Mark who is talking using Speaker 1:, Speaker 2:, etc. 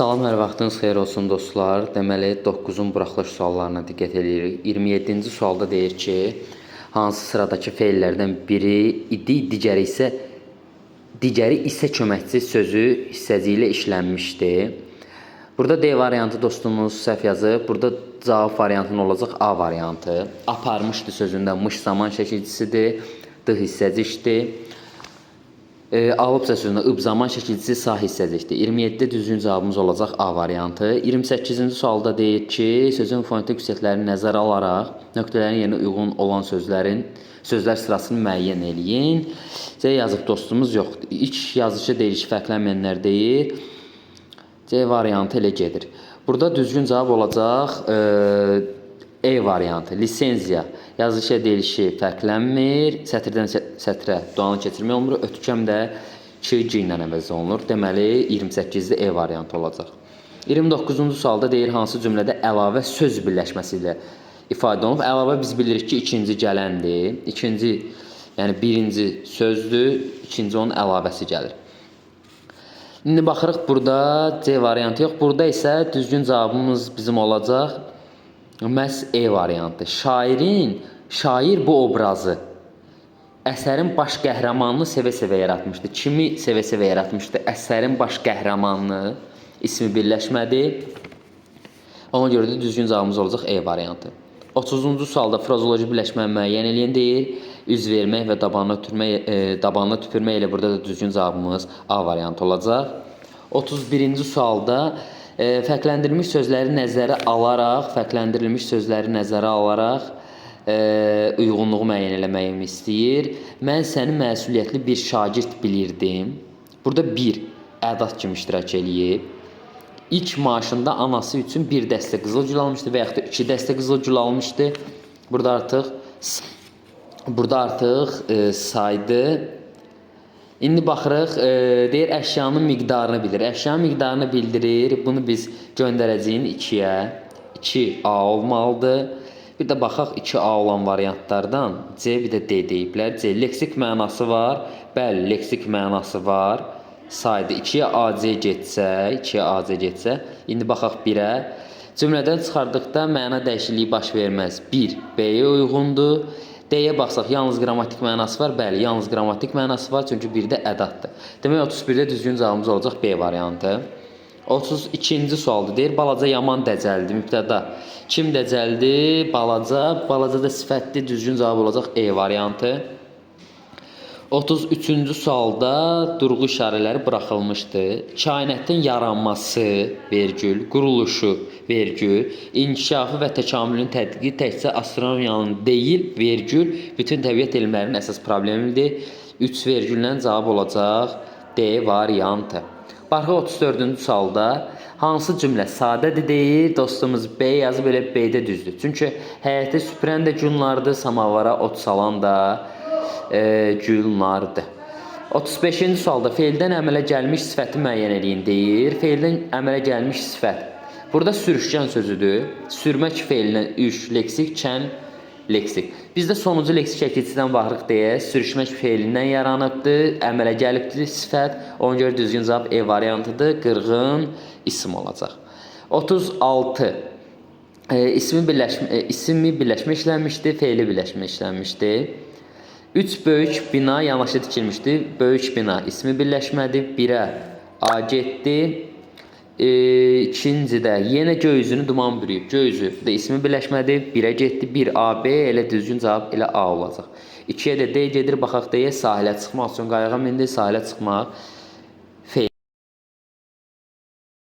Speaker 1: Salam, hər vaxtınız xeyir olsun dostlar. Deməli 9-un buraxılış suallarına diqqət edirik. 27-ci sualda deyir ki, hansı sıradakı feillərdən biri idi, digəri isə köməkçi sözü hissəci ilə işlənmişdi. Burada D variantı dostumuz səhv yazıb. Burada cavab variantının olacaq A variantı. Aparmışdı sözündə mış zaman şəkilcisidir, D hissəci işdir. Alıbsa sözündə ıb zaman şəkilcisi sa hissəcikdir. 27-də düzgün cavabımız olacaq A variantı. 28-ci sualda deyir ki, sözün fonetik xüsusiyyətlərini nəzərə alaraq nöqtələrin yerinə uyğun olan sözlər sırasını müəyyən eləyin. C yazıb dostumuz yoxdur. İlk yazıcı deyir ki, fərqlənməyənlər deyir. C variantı elə gedir. Burada düzgün cavab olacaq E variantı. Lisenziya. Yazıcı deyilişi fərqlənmir. Sətirdən sətrə duanı keçirmək olmur. Ötkəm də 2 ilə əvəz olunur. Deməli 28-də E variantı olacaq. 29-cu sualda deyir hansı cümlədə əlavə söz birləşməsi ilə ifadə olunub. Əlavə biz bilirik ki, ikinci gələndir. İkinci, yəni birinci sözdür, ikinci onun əlavəsi gəlir. İndi baxırıq burada C variantı yox. Burada isə düzgün cavabımız bizim olacaq məhz E variantı. Şair bu obrazı əsərin baş qəhrəmanını sevə-sevə yaratmışdı. Kimi sevə-sevə yaratmışdı? Əsərin baş qəhrəmanını, ismi birləşmədi. Ona görə də düzgün cavabımız olacaq E variantı. 30-cu sualda frazeoloji birləşməni müəyyən eləyin deyir. Üz vermək və dabanına tüpürmək ilə burada da düzgün cavabımız A variantı olacaq. 31-ci sualda fərqləndirilmiş sözləri nəzərə alaraq uyğunluğu müəyyən eləməyimi istəyir. Mən səni məsuliyyətli bir şagird bilirdim. Burada bir ədat kimi iştirak eləyib. İlk maaşında anası üçün bir dəstə qızıl gül almışdı və yaxud da 2 dəstə qızıl gül almışdı. Burada artıq saydı. İndi baxırıq, deyir əşyanın miqdarını bilir. Əşyanın miqdarını bildirir. Bunu biz göndərəcəyik 2-yə. 2A olmalıdır. Bir də baxaq 2A olan variantlardan C bir də D deyiblər. C leksik mənası var. Bəli, leksik mənası var. Saydı 2-yə AC getsə, indi baxaq 1-ə. Cümlədən çıxardıqda məna dəyişikliyi baş verməz. 1 B-yə uyğundur. D-yə baxsaq, yalnız qrammatik mənası var. Bəli, yalnız qrammatik mənası var, çünki bir də ədatdır. Demək, 31-də düzgün cavabımız olacaq B variantı. 32-ci sualdır. Deyir, balaca yaman dəcəldi. Mübtəda. Kim dəcəldi? Balaca. Balaca da sifətli. Düzgün cavab olacaq E variantı. 33-cü sualda durğu işarələri buraxılmışdı. Kainatın yaranması, vergül, quruluşu, vergül, inkişafı və təkamülün tədqiqi təkcə astronomiyanın deyil, vergül, bütün təbiət elmlərinin əsas problemidir. 3 vergüllə cavab olacaq D variantı. Baxıq 34-cü sualda hansı cümlə sadədir deyir. Dostumuz B yazıb elə B-də düzdür. Çünki həyəti süpürən də günlardır, samavara ot salan da günlardır. 35-ci sualda feildən əmələ gəlmiş sifəti müəyyən eləyin deyir. Feildən əmələ gəlmiş sifət. Burada sürüşkən sözüdür. Sürmək feilindən üç leksik, kən leksik. Biz də sonuncu leksik şəkilçisidən baxırıq deyə sürüşmək feilindən yaranıbdır, əmələ gəlibdir sifət. Ona görə düzgün cavab E variantıdır. Qırğın isim olacaq. 36. İsmi birləşmə işlənmişdir, feili birləşmə işlənmişdir. 3 böyük bina yanaşı tikilmişdi. Böyük bina ismi birləşmədi. 1-ə A getdi. İkincidə yenə göy üzünü duman bürüyüb. Göy üzü də ismi birləşmədi. 1-ə getdi. 1AB elə düzgün cavab elə A olacaq. 2-yə də D gedir. Baxaq D-yə sahilə çıxmaq üçün qayığa mindi. Sahilə çıxmaq